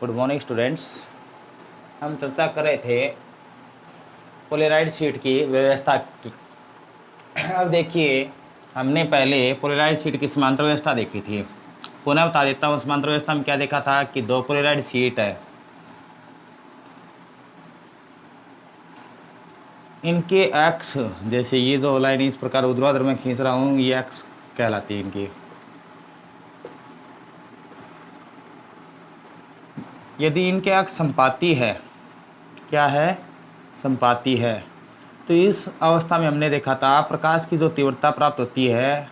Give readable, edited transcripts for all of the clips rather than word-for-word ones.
Good morning students. हम चर्चा कर रहे थे पोलराइड शीट की व्यवस्था की। अब देखिए, हमने पहले पोलराइड शीट की समांतर व्यवस्था देखी थी। पुनः बता देता हूँ, समांतर व्यवस्था में क्या देखा था कि दो पोलराइड शीट है, इनके एक्स, जैसे ये जो लाइन इस प्रकार ऊर्ध्वाधर में खींच रहा हूँ, ये एक्स कहलाती है इनकी। यदि इनके एक्स संपाती है, क्या है, संपाती है, तो इस अवस्था में हमने देखा था प्रकाश की जो तीव्रता प्राप्त होती है,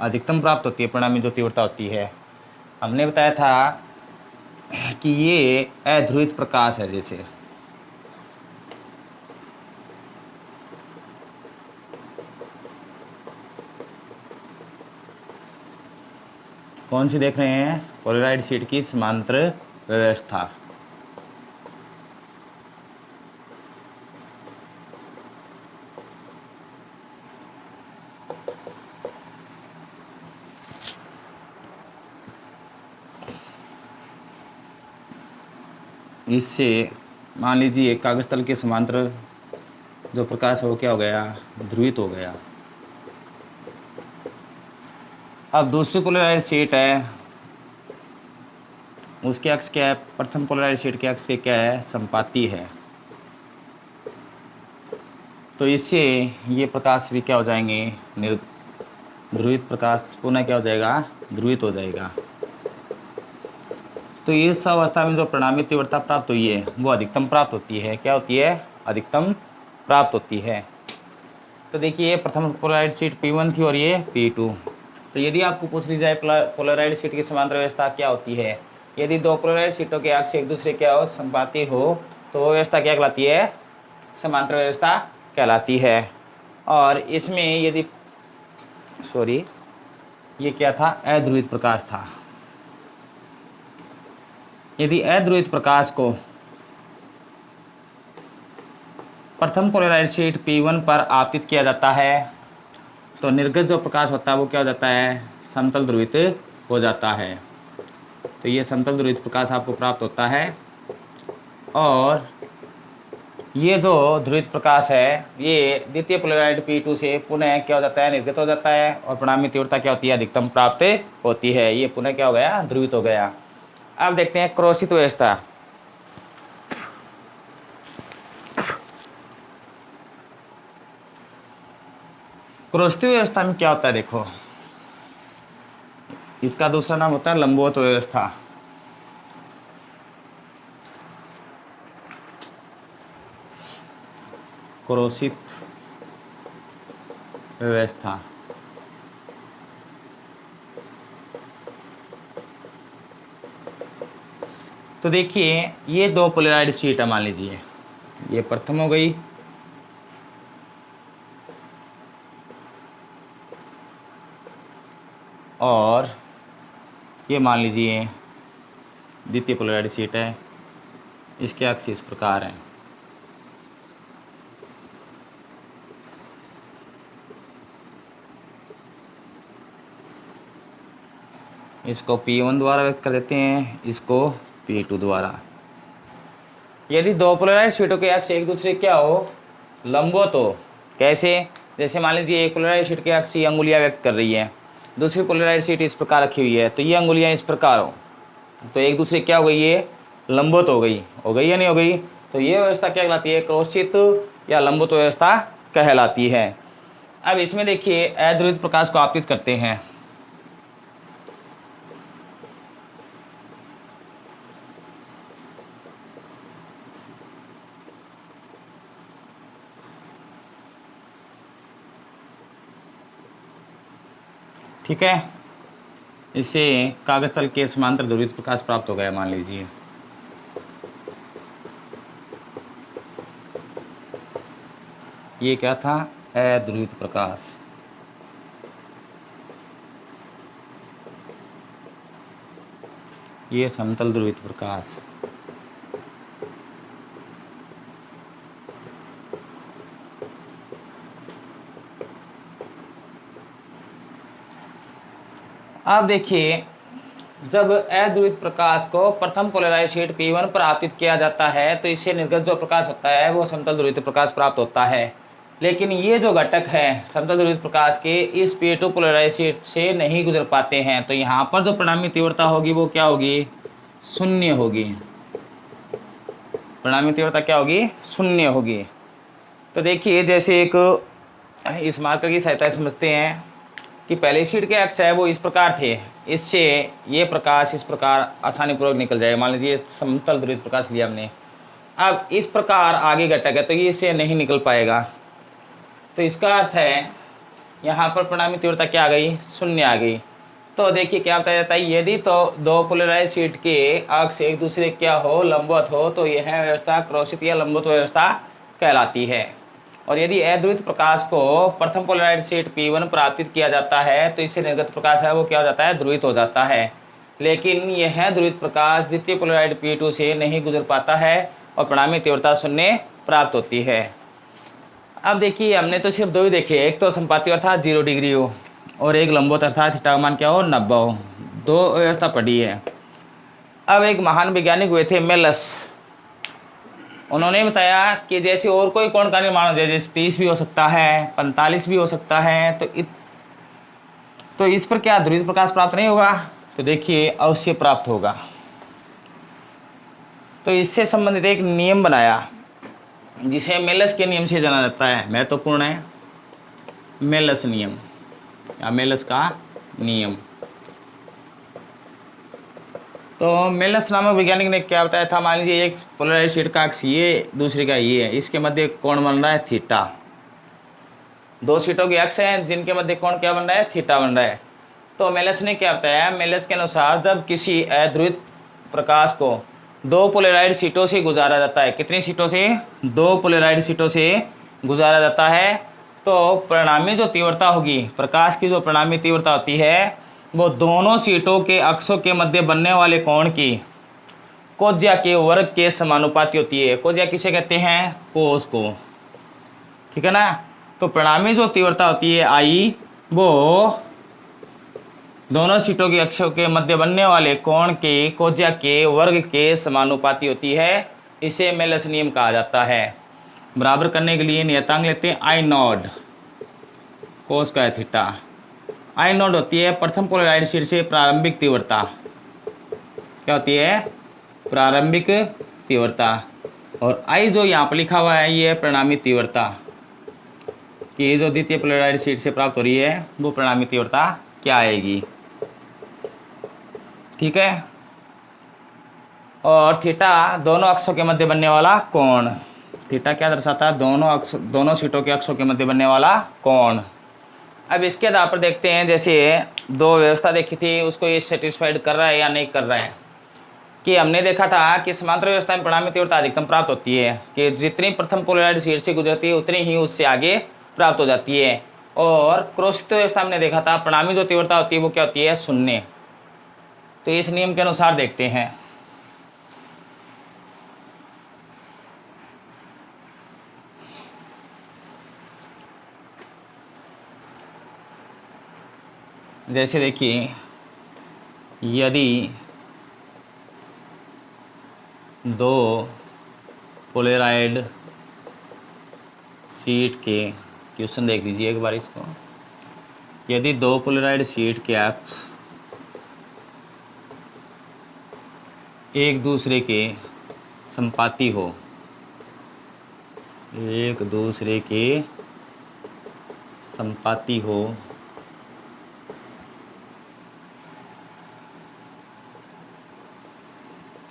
अधिकतम प्राप्त होती है, परिणामी जो तीव्रता होती है, हमने बताया था कि ये अध्रुवित प्रकाश है। जैसे कौन सी देख रहे हैं, पोलराइड शीट की समांतर व्यवस्था। इससे मान लीजिए कागज तल के समांतर जो प्रकाश है वो क्या हो गया, ध्रुवित हो गया। अब दूसरी पोलराइड शीट है, उसके अक्ष क्या है, प्रथम पोलराइड शीट के अक्ष के क्या है, संपाती है। तो इससे ये प्रकाश भी क्या हो जाएंगे, ध्रुवित प्रकाश पुनः क्या हो जाएगा, ध्रुवित हो जाएगा। तो इस अवस्था में जो परिणामी तीव्रता प्राप्त हुई है वो अधिकतम प्राप्त होती है। क्या होती है, अधिकतम प्राप्त होती है। तो देखिए, प्रथम पोलराइड शीट P1 थी और ये P2। तो यदि आपको पूछ ली जाए पोलराइड शीट की समांतर व्यवस्था क्या होती है, यदि दो पोलराइड शीटों के अक्ष एक दूसरे क्या हो, संपाती हो, तो वो व्यवस्था क्या कहलाती है, समांतर व्यवस्था कहलाती है। और इसमें यदि ये क्या था, अध्रुवित प्रकाश था। यदि अध्रुवित प्रकाश को प्रथम पोलराइड शीट P1 पर आपतित किया जाता है तो निर्गत जो प्रकाश होता है वो क्या हो जाता है, समतल ध्रुवित हो जाता है। तो ये समतल ध्रुवित प्रकाश आपको प्राप्त होता है। और ये जो ध्रुवित प्रकाश है ये द्वितीय पोलराइड P2 से पुनः क्या हो जाता है, निर्गत हो जाता है, और परिणामी तीव्रता क्या होती है, अधिकतम प्राप्त होती है। ये पुनः क्या हो गया, ध्रुवित हो गया। अब देखते हैं क्रोशित व्यवस्था। क्रोशित व्यवस्था में क्या होता है, देखो, इसका दूसरा नाम होता है लंबवत व्यवस्था। क्रोशित व्यवस्था तो देखिए, ये दो पोलराइड शीट है, मान लीजिए ये प्रथम हो गई और ये मान लीजिए द्वितीय पोलराइड शीट है। इसके अक्ष इस प्रकार हैं। इसको P1 द्वारा व्यक्त कर देते हैं, इसको P2 द्वारा। यदि दो पोलराइड शीटों के अक्ष एक दूसरे क्या हो, लंबवत हो, कैसे, जैसे मान लीजिए एक पोलराइड शीट के अक्ष ये अंगुलियाँ व्यक्त कर रही है, दूसरी पोलराइड शीट इस प्रकार रखी हुई है, तो ये अंगुलियाँ इस प्रकार हो, तो एक दूसरे क्या हो गई, ये लंबवत हो गई या नहीं हो गई। तो ये व्यवस्था क्या कहलाती है, क्रोशित या लंबवत व्यवस्था कहलाती है। अब इसमें देखिए, अध्रुवित प्रकाश को आपतित करते हैं। ठीक है, इससे कागज तल के समांतर ध्रुवित प्रकाश प्राप्त हो गया, मान लीजिए। ये क्या था, अध्रुवित प्रकाश। ये समतल ध्रुवित प्रकाश। अब देखिए, जब अध्रुवित प्रकाश को प्रथम पोलराइज्ड शीट P1 पर आपतित किया जाता है तो इससे निर्गत जो प्रकाश होता है वो समतल ध्रुवित प्रकाश प्राप्त होता है। लेकिन ये जो घटक है समतल ध्रुवित प्रकाश के इस P2 पोलराइज्ड शीट से नहीं गुजर पाते हैं, तो यहाँ पर जो परिणामी तीव्रता होगी वो क्या होगी? शून्य होगी। परिणामी तीव्रता क्या होगी? शून्य होगी। तो देखिए जैसे एक इस मार्कर की सहायता से समझते हैं कि पहले शीट के अक्ष है वो इस प्रकार थे, इससे ये प्रकाश इस प्रकार आसानी पूर्वक निकल जाएगा। मान लीजिए समतल ध्रुवित प्रकाश लिया हमने, अब इस प्रकार आगे घटक है तो ये इससे नहीं निकल पाएगा। तो इसका अर्थ है यहाँ पर परिणामी तीव्रता क्या आ गई? शून्य आ गई। तो देखिए क्या बताया जाता है, यदि तो दो पोलराइज्ड शीट के अक्ष एक दूसरे क्या हो? लंबवत हो, तो यह व्यवस्था क्रॉसित या लंबवत व्यवस्था कहलाती है। और यदि अध्रुवित प्रकाश को प्रथम पोलराइज्ड शीट P1 पर आपतित किया जाता है तो इससे निर्गत प्रकाश है वो क्या हो जाता है? ध्रुवित हो जाता है। लेकिन यह ध्रुवित प्रकाश द्वितीय पोलराइज्ड P2 से नहीं गुजर पाता है और परिणामी तीव्रता शून्य प्राप्त होती है। अब देखिए हमने तो सिर्फ दो ही देखे, एक तो संपाती अर्थात 0 डिग्री हो और एक लंबवत अर्थात थीटा का मान क्या हो? 90 हो। दो व्यवस्था पड़ी है। अब एक महान वैज्ञानिक हुए थे मेलस, उन्होंने बताया कि जैसे और कोई कोण का निर्माण हो जाए, जैसे 30 भी हो सकता है, 45 भी हो सकता है, तो इस पर क्या ध्रुवित प्रकाश प्राप्त नहीं होगा? तो देखिए अवश्य प्राप्त होगा। तो इससे संबंधित एक नियम बनाया जिसे मेलस के नियम से जाना जाता है। महत्वपूर्ण है मेलस नियम या मेलस का नियम। तो मेलस नामक वैज्ञानिक ने क्या बताया था? मान लीजिए एक पोलराइज्ड शीट का अक्ष ये, दूसरी का ये है, इसके मध्य कोण बन रहा है थीटा। दो शीटों के अक्ष हैं जिनके मध्य कोण क्या बन रहा है? थीटा बन रहा है। तो मेलस ने क्या बताया? मेलस के अनुसार जब किसी अध्रुवित प्रकाश को दो पोलराइज्ड शीटों से गुजारा जाता है, कितनी शीटों से? दो पोलराइज्ड शीटों से गुजारा जाता है, तो परिणामी जो तीव्रता होगी, प्रकाश की जो परिणामी तीव्रता होती है वो दोनों शीटों के अक्षों के मध्य बनने वाले कोण की कोज्या के वर्ग के समानुपाती होती है। कोज्या किसे कहते हैं? कोस को, ठीक है ना। तो परिणामी जो तीव्रता होती है आई, वो दोनों शीटों के अक्षों के मध्य बनने वाले कोण के कोज्या के वर्ग के समानुपाती होती है। इसे मेलस नियम कहा जाता है। बराबर करने के लिए नियतांक लेते हैं आई नॉट, कोस का है थीटा। आई नॉट होती है प्रथम पोलराइज्ड शीट से प्रारंभिक तीव्रता। क्या होती है? प्रारंभिक तीव्रता। और आई जो यहाँ पर लिखा हुआ है ये है परिणामी तीव्रता, कि जो द्वितीय पोलराइज्ड शीट से प्राप्त हो रही है वो परिणामी तीव्रता क्या आएगी, ठीक है। और थीटा दोनों अक्षों के मध्य बनने वाला कोण। थीटा क्या दर्शाता है? दोनों शीटों के अक्षों के मध्य बनने वाला कोण। अब इसके आधार पर देखते हैं, जैसे दो व्यवस्था देखी थी उसको ये सेटिस्फाइड कर रहा है या नहीं कर रहा है। कि हमने देखा था कि समांतर व्यवस्था में परिणामी तीव्रता अधिकतम प्राप्त होती है, कि जितनी प्रथम पोलराइज्ड शीट से गुजरती है उतनी ही उससे आगे प्राप्त हो जाती है। और क्रॉसित व्यवस्था में देखा था परिणामी जो तीव्रता होती है वो क्या होती है? शून्य। तो इस नियम के अनुसार देखते हैं। जैसे देखिए यदि दो पोलराइज्ड शीट के, क्वेश्चन देख लीजिए एक बार इसको, यदि दो पोलराइज्ड शीट के अक्ष एक दूसरे के संपाती हो, एक दूसरे के संपाती हो,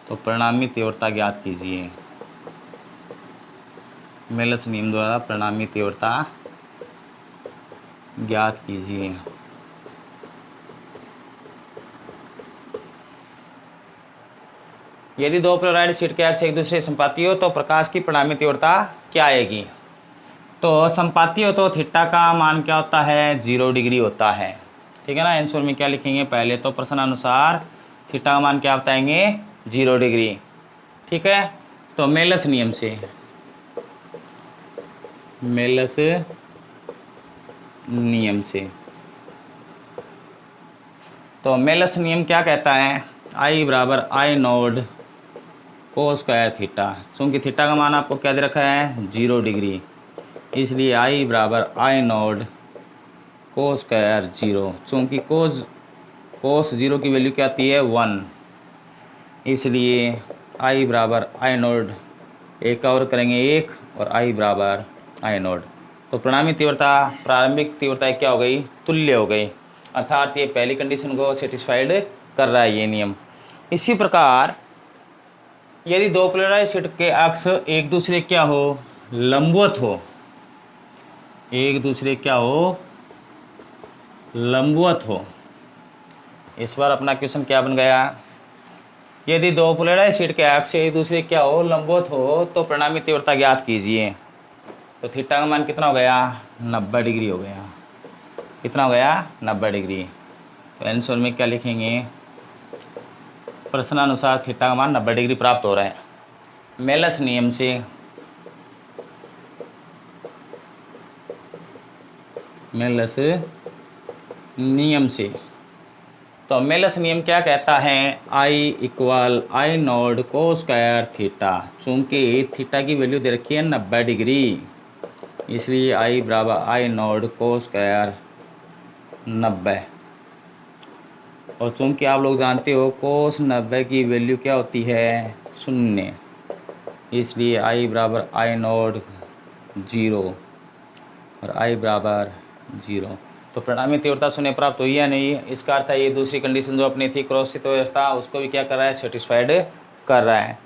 तो परिणामी तीव्रता ज्ञात कीजिए। मेलस नियम द्वारा परिणामी तीव्रता ज्ञात कीजिए। यदि दो पोलराइज्ड शीट के अक्ष एक दूसरे से संपाती हो तो प्रकाश की परिणामी तीव्रता क्या आएगी? तो संपाती हो तो थीटा का मान क्या होता है? 0 डिग्री होता है, ठीक है ना। आंसर में क्या लिखेंगे? पहले तो प्रश्नानुसार थीटा का मान क्या बताएंगे? 0 डिग्री, ठीक है। तो मेलस नियम से, मेलस नियम से तो मेलस नियम क्या कहता है, आई बराबर आई नोड कोस स्क्वायर थीटा। चूँकि थीटा का मान आपको क्या दे रखा है 0 डिग्री, इसलिए आई बराबर आई नोड कोस स्क्वायर 0। चूँकि कोस 0 की वैल्यू क्या आती है 1, इसलिए आई बराबर आई नोड एक का और करेंगे 1 और आई बराबर आई नोड। तो परिणामी तीव्रता प्रारंभिक तीव्रता क्या हो गई, तुल्य हो गई, अर्थात ये पहली कंडीशन को सेटिस्फाइड कर रहा है ये नियम। इसी प्रकार यदि दो पोलराइज्ड शीट के अक्ष एक दूसरे क्या हो लंबवत हो, एक दूसरे क्या हो लंबवत हो। इस बार अपना क्वेश्चन क्या बन गया, यदि दो पोलराइज्ड शीट के अक्ष एक दूसरे क्या हो लंबवत हो तो परिणामी तीव्रता ज्ञात कीजिए। तो थीटा का मान कितना हो गया 90 डिग्री हो गया, कितना हो गया 90 डिग्री। तो आंसर में क्या लिखेंगे, प्रश्नानुसार थीटा का मान 90 डिग्री प्राप्त हो रहा है। मेलस नियम से तो मेलस नियम क्या कहता है, I equal I node cos square theta. चूँकि थीटा की वैल्यू दे रखी है 90 डिग्री, इसलिए आई बराबर आई नोड कोस स्क्वायर 90। और चूँकि आप लोग जानते हो कोस 90 की वैल्यू क्या होती है 0, इसलिए आई बराबर आई नोड 0 और आई बराबर 0। तो परिणामी तीव्रता 0 प्राप्त हुई या नहीं, इसका अर्थ है ये दूसरी कंडीशन जो अपनी थी क्रॉस स्थित व्यवस्था उसको भी क्या कर रहा है सेटिस्फाइड कर रहा है।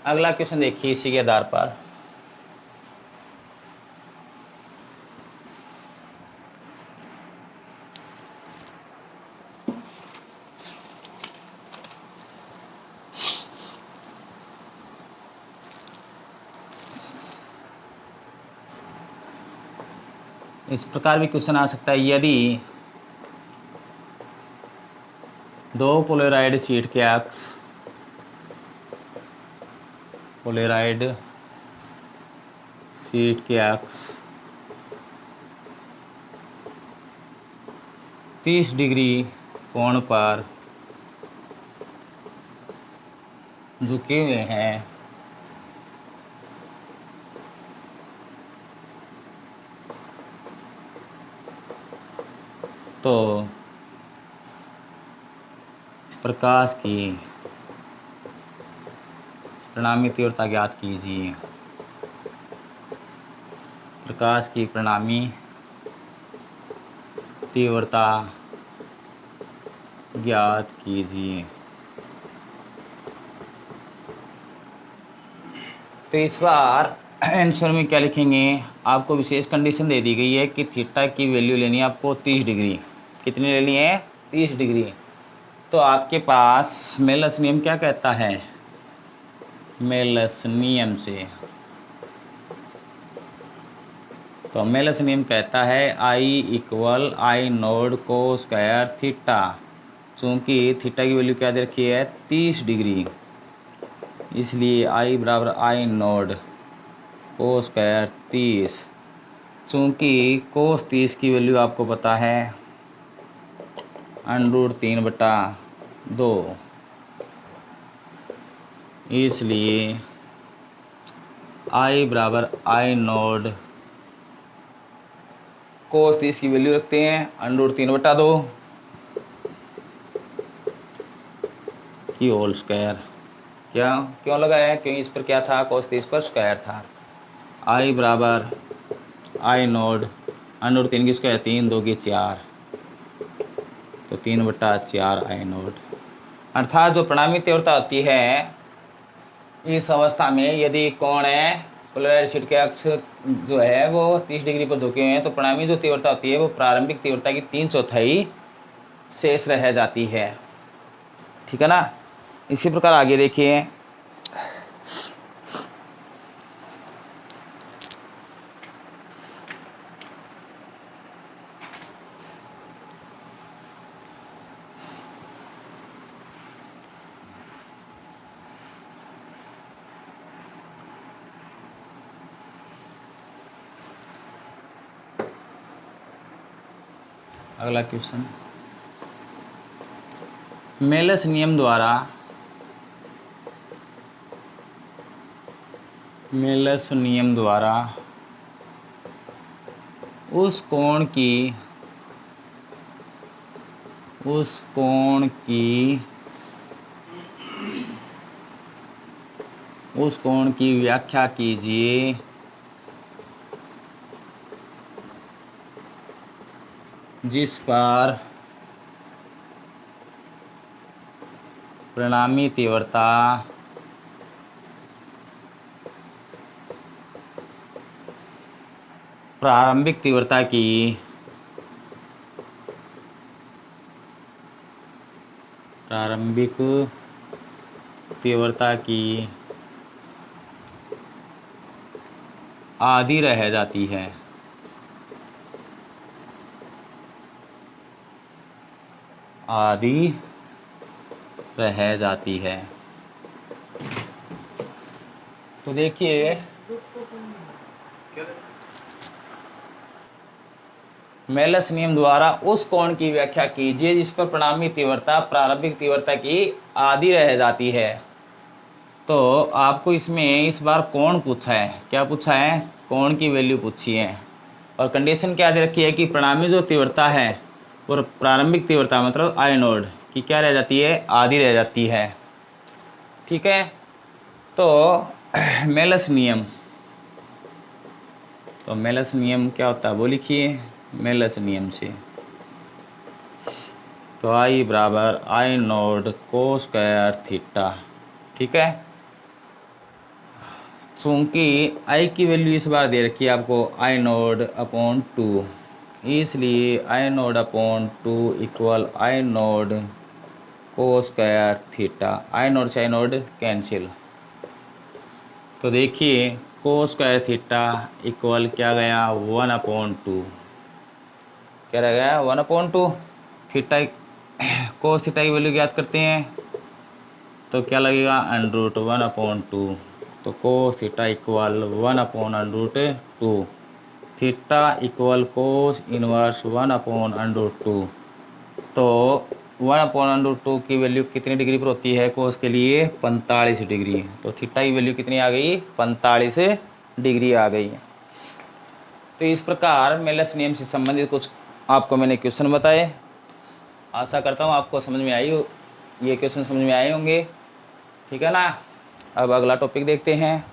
अगला क्वेश्चन देखिए इसी के आधार पर, इस प्रकार भी क्वेश्चन आ सकता है, यदि दो पोलराइड शीट के अक्ष पोलराइड शीट के अक्ष 30 डिग्री कोण पर झुके हुए हैं तो प्रकाश की परिणामी तीव्रता ज्ञात कीजिए। प्रकाश की परिणामी तीव्रता ज्ञात कीजिए। तो इस बार आंसर में क्या लिखेंगे, आपको विशेष कंडीशन दे दी गई है कि थीटा की वैल्यू लेनी है आपको 30 डिग्री। कितनी लेनी है 30 डिग्री। तो आपके पास मेलस नियम क्या कहता है, मेलस नियम से तो मेलस नियम कहता है आई इक्वल आई नोड को स्क्वायर थीटा। चूँकि थीटा की वैल्यू क्या दे रखी है 30 डिग्री, इसलिए आई बराबर आई नोड कोस स्क्वायर 30। चूँकि कोस 30 की वैल्यू आपको पता है √3/2, इसलिए आई बराबर आई नोड कोस 30 की वैल्यू रखते हैं √3/2 की होल स्क्वायर। क्यों लगाया है, क्योंकि इस पर क्या था कोस 30 पर स्क्वायर था। आई बराबर आई नोड √3 की स्क्वायर 3 2 की 4, तो 3/4 आई नोड। अर्थात जो परिणामी तीव्रता होती है इस अवस्था में, यदि कोण है पोलराइज्ड शीट के अक्ष जो है वो 30 डिग्री पर झुके हुए हैं, तो परिणामी जो तीव्रता होती है वो प्रारंभिक तीव्रता की 3/4 शेष रह जाती है। ठीक है ना। इसी प्रकार आगे देखिए, अगला क्वेश्चन, मेलस नियम द्वारा उस कोण की व्याख्या कीजिए जिस पर परिणामी तीव्रता प्रारंभिक तीव्रता की आधी रह जाती है। तो देखिए, मेलस नियम द्वारा उस कोण की व्याख्या कीजिए जिस पर परिणामी तीव्रता प्रारंभिक तीव्रता की आधी रह जाती है। तो आपको इसमें इस बार कोण पूछा है। क्या पूछा है? कोण की वैल्यू पूछी है और कंडीशन क्या दे रखी है कि परिणामी जो तीव्रता है और प्रारंभिक तीव्रता मतलब आई नोड की क्या रह जाती है? आधी रह जाती है। ठीक है, तो मेलस नियम क्या होता है वो लिखिए। मेलस नियम से तो आई बराबर आई नोड कोस स्क्वायर थीटा। ठीक है, चूंकि आई की वैल्यू इस बार दे रखी है आपको आई नोड अपॉन 2, इसलिए आई नोड अपॉन 2 इक्वल आई नोड कोस स्क्वायर थीटा। आई नोड से आई नोड कैंसिल। तो देखिए कोस स्क्वायर थीटा इक्वल क्या गया? 1/2। क्या रह गया? 1/2। थीटा कोस थीटा की वैल्यू ज्ञात करते हैं तो क्या लगेगा? √1/2। तो cos theta equal 1/√2। Theta equal cos inverse 1/√2। तो 1/√2 की वैल्यू कितनी डिग्री पर होती है कोस के लिए? 45 डिग्री। तो थीटा की वैल्यू कितनी आ गई? 45 डिग्री आ गई। तो इस प्रकार मेलस नियम से संबंधित कुछ आपको मैंने क्वेश्चन बताए। आशा करता हूँ आपको समझ में आई, ये क्वेश्चन समझ में आए होंगे। ठीक है ना। अब अगला टॉपिक देखते हैं।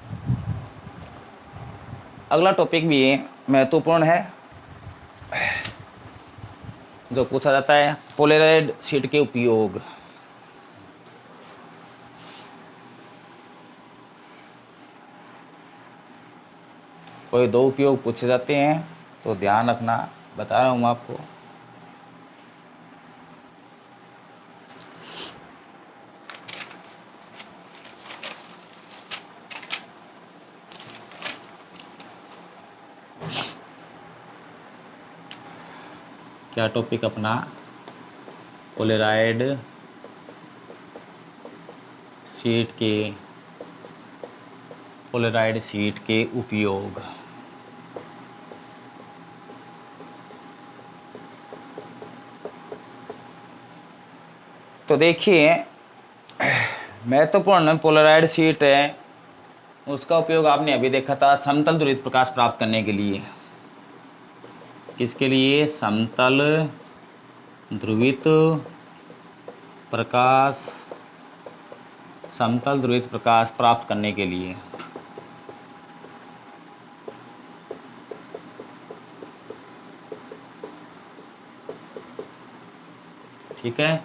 अगला टॉपिक भी महत्वपूर्ण है जो पूछा जाता है, पोलराइज्ड शीट के उपयोग। कोई दो उपयोग पूछे जाते हैं तो ध्यान रखना, बता रहा हूँ आपको। क्या टॉपिक अपना? पोलराइज्ड शीट के उपयोग। तो देखिए, महत्वपूर्ण पोलराइज्ड शीट है, उसका उपयोग आपने अभी देखा था समतल ध्रुवित प्रकाश प्राप्त करने के लिए। किसके लिए? समतल ध्रुवित प्रकाश प्राप्त करने के लिए। ठीक है,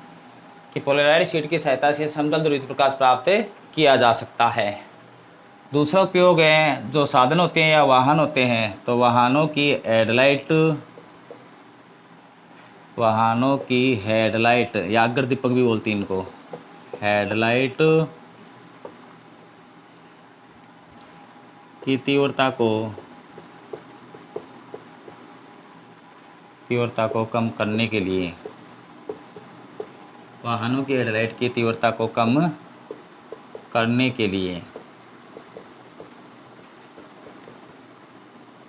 कि पोलराइज्ड शीट की सहायता से समतल ध्रुवित प्रकाश प्राप्त किया जा सकता है। दूसरा उपयोग है जो साधन होते हैं या वाहन होते हैं, तो वाहनों की हेडलाइट या अग्र दीपक भी बोलते हैं इनको, हेडलाइट की तीव्रता को कम करने के लिए, वाहनों की हेडलाइट की तीव्रता को कम करने के लिए।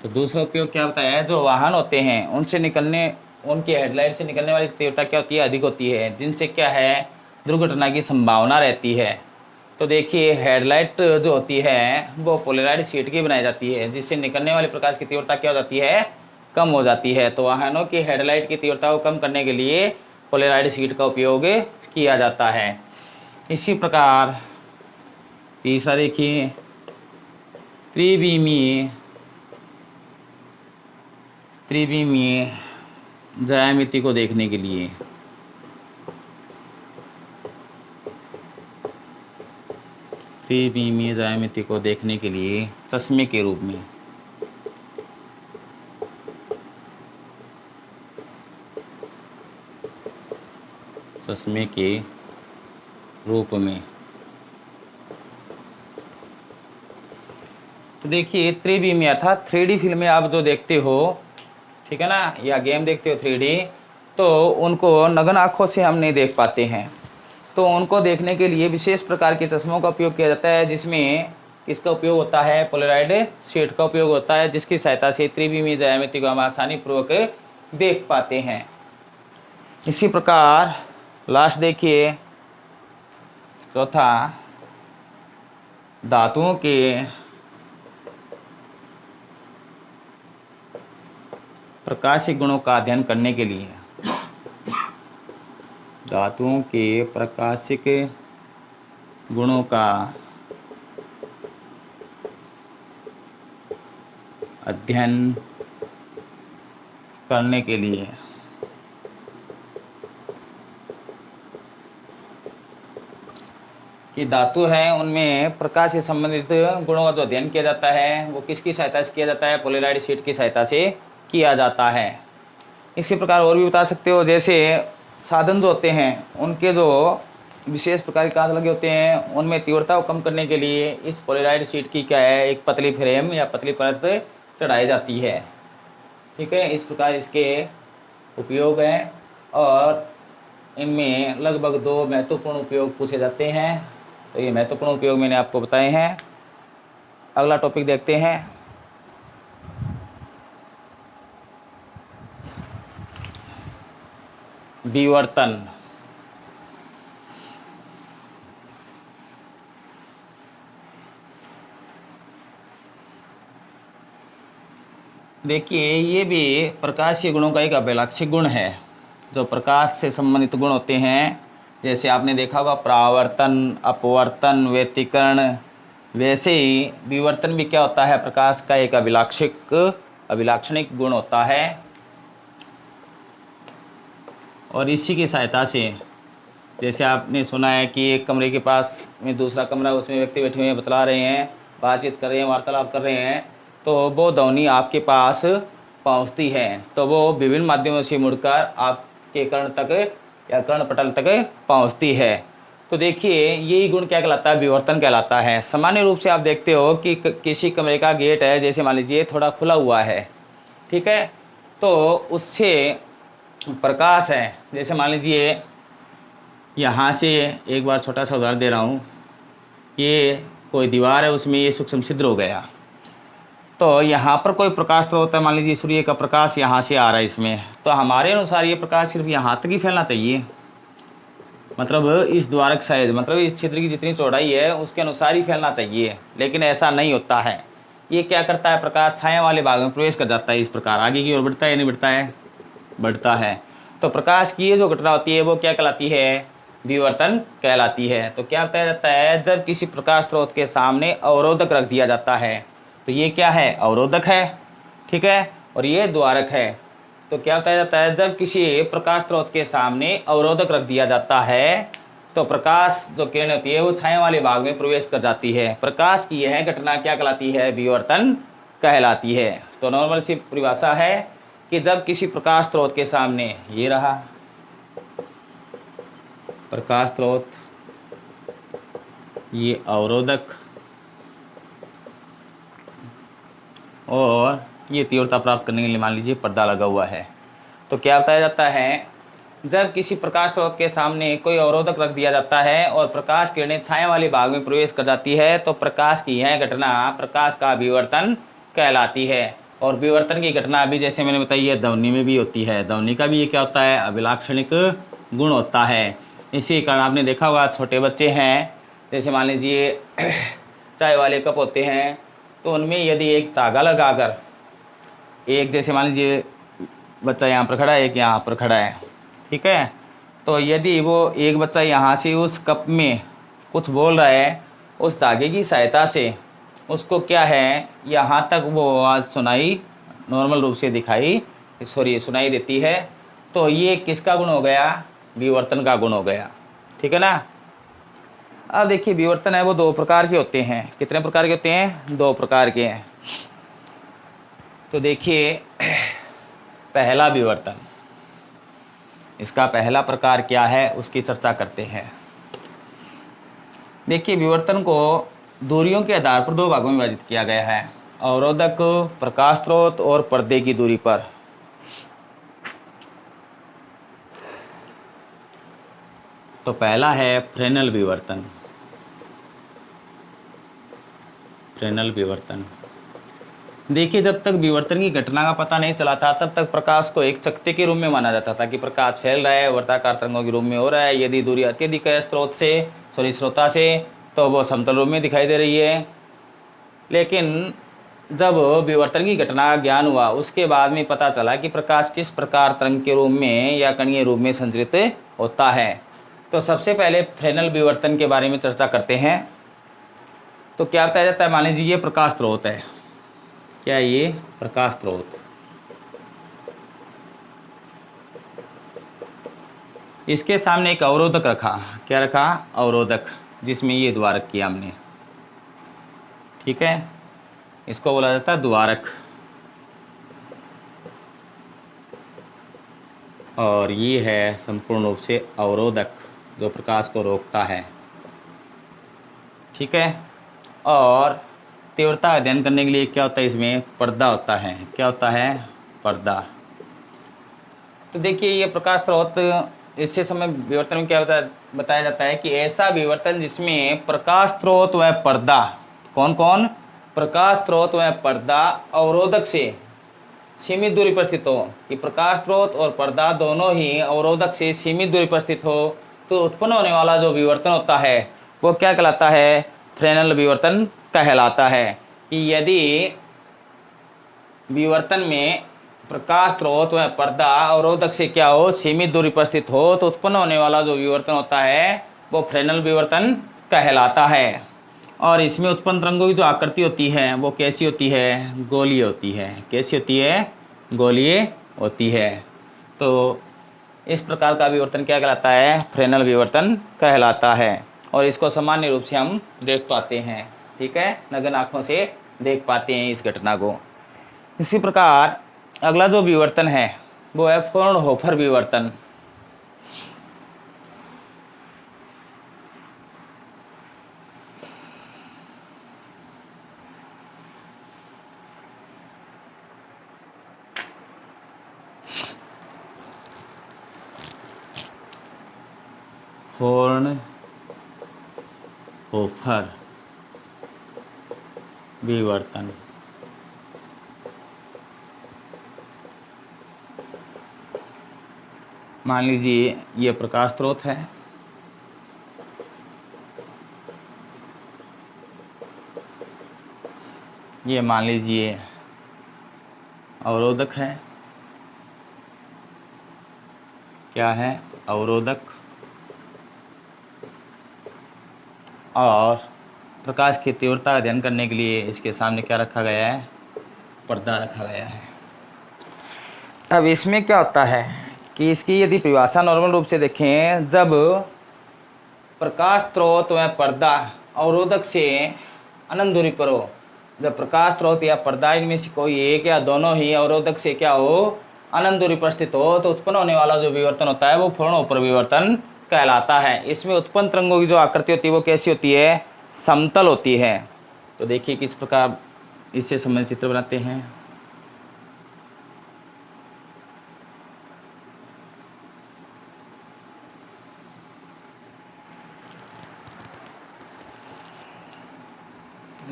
तो दूसरा उपयोग क्या बताया है? जो वाहन होते हैं उनसे निकलने उनके हेडलाइट से निकलने वाली तीव्रता क्या होती है, अधिक होती है, जिनसे क्या है दुर्घटना की संभावना रहती है। तो देखिए हेडलाइट जो होती है वो पोलराइड शीट की बनाई जाती है, जिससे निकलने वाले प्रकाश की तीव्रता क्या हो जाती है, कम हो जाती है। तो वाहनों की हेडलाइट की तीव्रता को कम करने के लिए पोलराइड शीट का उपयोग किया जाता है। इसी प्रकार तीसरा देखिए त्रिविमीय ज्यामिति को देखने के लिए त्रिविमीय ज्यामिति को देखने के लिए चश्मे के रूप में तो देखिए त्रिविमीय अर्थात 3D फिल्में आप जो देखते हो, ठीक है ना, या गेम देखते हो 3D, तो उनको नग्न आँखों से हम नहीं देख पाते हैं। तो उनको देखने के लिए विशेष प्रकार के चश्मों का उपयोग किया जाता है, जिसमें किसका उपयोग होता है, पोलराइड शीट का उपयोग होता है, जिसकी सहायता से त्रिविमीय ज्यामिति को हम आसानी पूर्वक देख पाते हैं। इसी प्रकार लास्ट देखिए चौथा, धातुओं के प्रकाशिक गुणों का अध्ययन करने के लिए धातुओं के प्रकाशिक गुणों का अध्ययन करने के लिए कि धातु हैं उनमें प्रकाश से संबंधित गुणों का जो अध्ययन किया जाता है वो किसकी सहायता से किया जाता है, पोलराइड शीट की सहायता से किया जाता है। इसी प्रकार और भी बता सकते हो, जैसे साधन जो होते हैं उनके जो विशेष प्रकार के कांच लगे होते हैं, उनमें तीव्रता को कम करने के लिए इस पोलराइड शीट की क्या है, एक पतली फ्रेम या पतली परत चढ़ाई जाती है। ठीक है, इस प्रकार इसके उपयोग हैं और इनमें लगभग 2 महत्वपूर्ण उपयोग पूछे जाते हैं। तो ये महत्वपूर्ण उपयोग मैंने आपको बताए हैं। अगला टॉपिक देखते हैं। विवर्तन। देखिए ये भी प्रकाशीय गुणों का एक अभिलाक्षिक गुण है। जो प्रकाश से संबंधित गुण होते हैं, जैसे आपने देखा होगा परावर्तन, अपवर्तन, व्यतिकरण, वैसे ही विवर्तन भी क्या होता है, प्रकाश का एक अभिलाक्षणिक गुण होता है। और इसी की सहायता से, जैसे आपने सुना है कि एक कमरे के पास में दूसरा कमरा, उसमें व्यक्ति बैठे हुए हैं, बतला रहे हैं, बातचीत कर रहे हैं, वार्तालाप कर रहे हैं, तो वो ध्वनि आपके पास पहुंचती है, तो वो विभिन्न माध्यमों से मुड़कर आपके कर्ण तक या कर्ण पटल तक पहुंचती है। तो देखिए यही गुण क्या कहलाता है, विवर्तन कहलाता है। सामान्य रूप से आप देखते हो कि किसी कमरे का गेट है, जैसे मान लीजिए थोड़ा खुला हुआ है, ठीक है, तो उससे प्रकाश है, जैसे मान लीजिए यहाँ से एक बार छोटा सा उदाहरण दे रहा हूँ, ये कोई दीवार है, उसमें ये सूक्ष्म छिद्र हो गया, तो यहाँ पर कोई प्रकाश स्रोत है, मान लीजिए सूर्य का प्रकाश यहाँ से आ रहा है इसमें, तो हमारे अनुसार ये प्रकाश सिर्फ यहाँ तक ही फैलना चाहिए, मतलब इस द्वारक साइज, मतलब इस छिद्र की जितनी चौड़ाई है उसके अनुसार ही फैलना चाहिए, लेकिन ऐसा नहीं होता है। ये क्या करता है, प्रकाश छाया वाले भाग में प्रवेश कर जाता है, इस प्रकार आगे की ओर बढ़ता है या नहीं बढ़ता है, बढ़ता है। तो प्रकाश की ये जो घटना होती है वो क्या कहलाती है, विवर्तन कहलाती है। तो क्या बताया जाता है, जब किसी प्रकाश स्रोत के सामने अवरोधक रख दिया जाता है, तो ये क्या है, अवरोधक है, ठीक है, और ये द्वारक है। तो क्या बताया जाता है, जब किसी प्रकाश स्रोत के सामने अवरोधक रख दिया जाता है तो प्रकाश जो किरण होती है वो छाया वाले भाग में प्रवेश कर जाती है। प्रकाश की यह घटना क्या कहलाती है, विवर्तन कहलाती है। तो नॉर्मल सी परिभाषा है कि जब किसी प्रकाश स्रोत के सामने, ये रहा प्रकाश स्रोत, ये अवरोधक, और ये तीव्रता प्राप्त करने के लिए मान लीजिए पर्दा लगा हुआ है। तो क्या बताया जाता है, जब किसी प्रकाश स्रोत के सामने कोई अवरोधक रख दिया जाता है और प्रकाश किरणें छाया वाले भाग में प्रवेश कर जाती है, तो प्रकाश की यह घटना प्रकाश का विवर्तन कहलाती है। और विवर्तन की घटना अभी जैसे मैंने बताई है ध्वनि में भी होती है। ध्वनि का भी ये क्या होता है, अभिलाक्षणिक गुण होता है। इसी कारण आपने देखा होगा छोटे बच्चे हैं, जैसे मान लीजिए चाय वाले कप होते हैं, तो उनमें यदि एक धागा लगाकर, एक जैसे मान लीजिए बच्चा यहाँ पर खड़ा है, एक यहाँ पर खड़ा है, ठीक है, तो यदि वो एक बच्चा यहाँ से उस कप में कुछ बोल रहा है, उस धागे की सहायता से उसको क्या है, यहाँ तक वो आवाज़ सुनाई, नॉर्मल रूप से सुनाई देती है। तो ये किसका गुण हो गया, विवर्तन का गुण हो गया, ठीक है ना। अब देखिए विवर्तन है वो दो प्रकार के होते हैं। कितने प्रकार के होते हैं, दो प्रकार के हैं। तो देखिए पहला विवर्तन, इसका पहला प्रकार क्या है उसकी चर्चा करते हैं। देखिए विवर्तन को दूरियों के आधार पर दो भागों में विभाजित किया गया है, अवरोधक, प्रकाश स्रोत और पर्दे की दूरी पर। तो पहला है फ्रेनेल विवर्तन। फ्रेनेल विवर्तन, देखिए जब तक विवर्तन की घटना का पता नहीं चला था तब तक प्रकाश को एक चकत्ते के रूप में माना जाता था कि प्रकाश फैल रहा है, वर्ताकार तरंगों के रूप में हो रहा है। यदि दूरी अत्यधिक है स्रोता से तो वो समतल रूप में दिखाई दे रही है। लेकिन जब विवर्तन की घटना का ज्ञान हुआ उसके बाद में पता चला कि प्रकाश किस प्रकार तरंग के रूप में या कणीय रूप में संचरित होता है। तो सबसे पहले फ्रेनेल विवर्तन के बारे में चर्चा करते हैं। तो क्या बताया जाता है, मान लीजिए ये प्रकाश स्रोत है, क्या ये प्रकाश स्रोत, इसके सामने एक अवरोधक रखा, क्या रखा, अवरोधक, जिसमें ये द्वारक किया हमने, ठीक है, इसको बोला जाता है द्वारक। और ये है संपूर्ण रूप से अवरोधक जो प्रकाश को रोकता है, ठीक है। और तीव्रता अध्ययन करने के लिए क्या होता है, इसमें पर्दा होता है, क्या होता है, पर्दा। तो देखिए ये प्रकाश स्रोत, इससे समय विवर्तन में क्या बताया जाता है कि ऐसा विवर्तन जिसमें प्रकाश स्रोत व पर्दा, कौन कौन, प्रकाश स्रोत व पर्दा अवरोधक से सीमित दूरी पर स्थित हो, कि प्रकाश स्रोत और पर्दा दोनों ही अवरोधक से सीमित दूरी पर स्थित हो, तो उत्पन्न होने वाला जो विवर्तन होता है वो क्या कहलाता है, फ्रेनेल विवर्तन कहलाता है। कि यदि विवर्तन में प्रकाश स्रोत व पर्दा अवरोधक से क्या हो, सीमित दूरी पर स्थित हो, तो उत्पन्न होने वाला जो विवर्तन होता है वो फ्रेनेल विवर्तन कहलाता है। और इसमें उत्पन्न तरंगों की जो आकृति होती है वो कैसी होती है, गोलीय होती है। कैसी होती है, गोलीय होती है। तो इस प्रकार का विवर्तन क्या कहलाता है, फ्रेनेल विवर्तन कहलाता है। और इसको सामान्य रूप से हम देख पाते हैं, ठीक है, नग्न आँखों से देख पाते हैं इस घटना को। इसी प्रकार अगला जो विवर्तन है वो है फ्रॉनहोफर विवर्तन। फ्रॉनहोफर विवर्तन, मान लीजिए ये प्रकाश स्रोत है, ये मान लीजिए अवरोधक है, क्या है, अवरोधक। और प्रकाश की तीव्रता का अध्ययन करने के लिए इसके सामने क्या रखा गया है, पर्दा रखा गया है। अब इसमें क्या होता है कि इसकी यदि परिभाषा नॉर्मल रूप से देखें, जब प्रकाश स्रोत व पर्दा अवरोधक से अनंत दूरी पर हो, जब प्रकाश स्रोत या पर्दा इनमें से कोई एक या दोनों ही अवरोधक से क्या हो, अनंत दूरी पर स्थित हो, तो उत्पन्न होने वाला जो विवर्तन होता है वो फ्रॉनहोफर विवर्तन कहलाता है। इसमें उत्पन्न तरंगों की जो आकृति होती है वो कैसी होती है, समतल होती है। तो देखिए किस प्रकार इससे संबंधित चित्र बनाते हैं।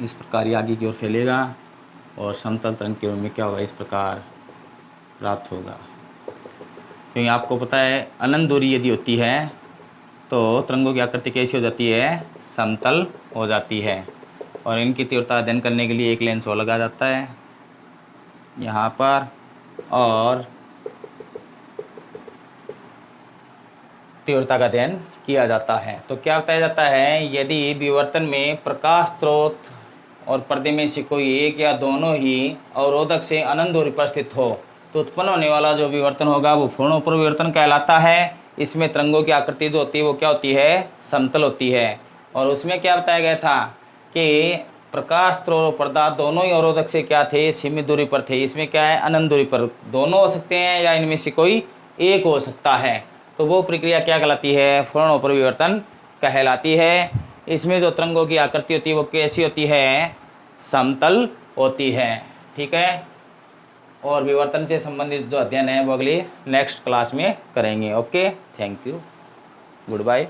इस प्रकार ये आगे की ओर फैलेगा और समतल तरंग के रूप में क्या होगा, इस प्रकार प्राप्त होगा। क्योंकि आपको पता है अनंत दूरी यदि होती है तो तरंगों की आकृति कैसी हो जाती है, समतल हो जाती है। और इनकी तीव्रता अध्ययन करने के लिए एक लेंस और लगा जाता है यहाँ पर, और तीव्रता का अध्ययन किया जाता है। तो क्या बताया जाता है, यदि विवर्तन में प्रकाश स्रोत और पर्दे में से कोई एक या दोनों ही अवरोधक से अनंत दूरी पर स्थित हो तो उत्पन्न होने वाला जो विवर्तन होगा वो पूर्णोपर विवर्तन कहलाता है। इसमें तरंगों की आकृति जो होती है वो क्या होती है, समतल होती है। और उसमें क्या बताया गया था कि प्रकाश स्रोत और पर्दा दोनों ही अवरोधक से क्या थे, सीमित दूरी पर थे। इसमें क्या है, अनंत दूरी पर दोनों हो सकते हैं या इनमें से कोई एक हो सकता है। तो वो प्रक्रिया क्या कहलाती है, पूर्णोपर विवर्तन कहलाती है। इसमें जो तरंगों की आकृति होती है वो कैसी होती है, समतल होती है। ठीक है, और विवर्तन से संबंधित जो अध्ययन है वो अगली नेक्स्ट क्लास में करेंगे। Okay, thank you, good bye.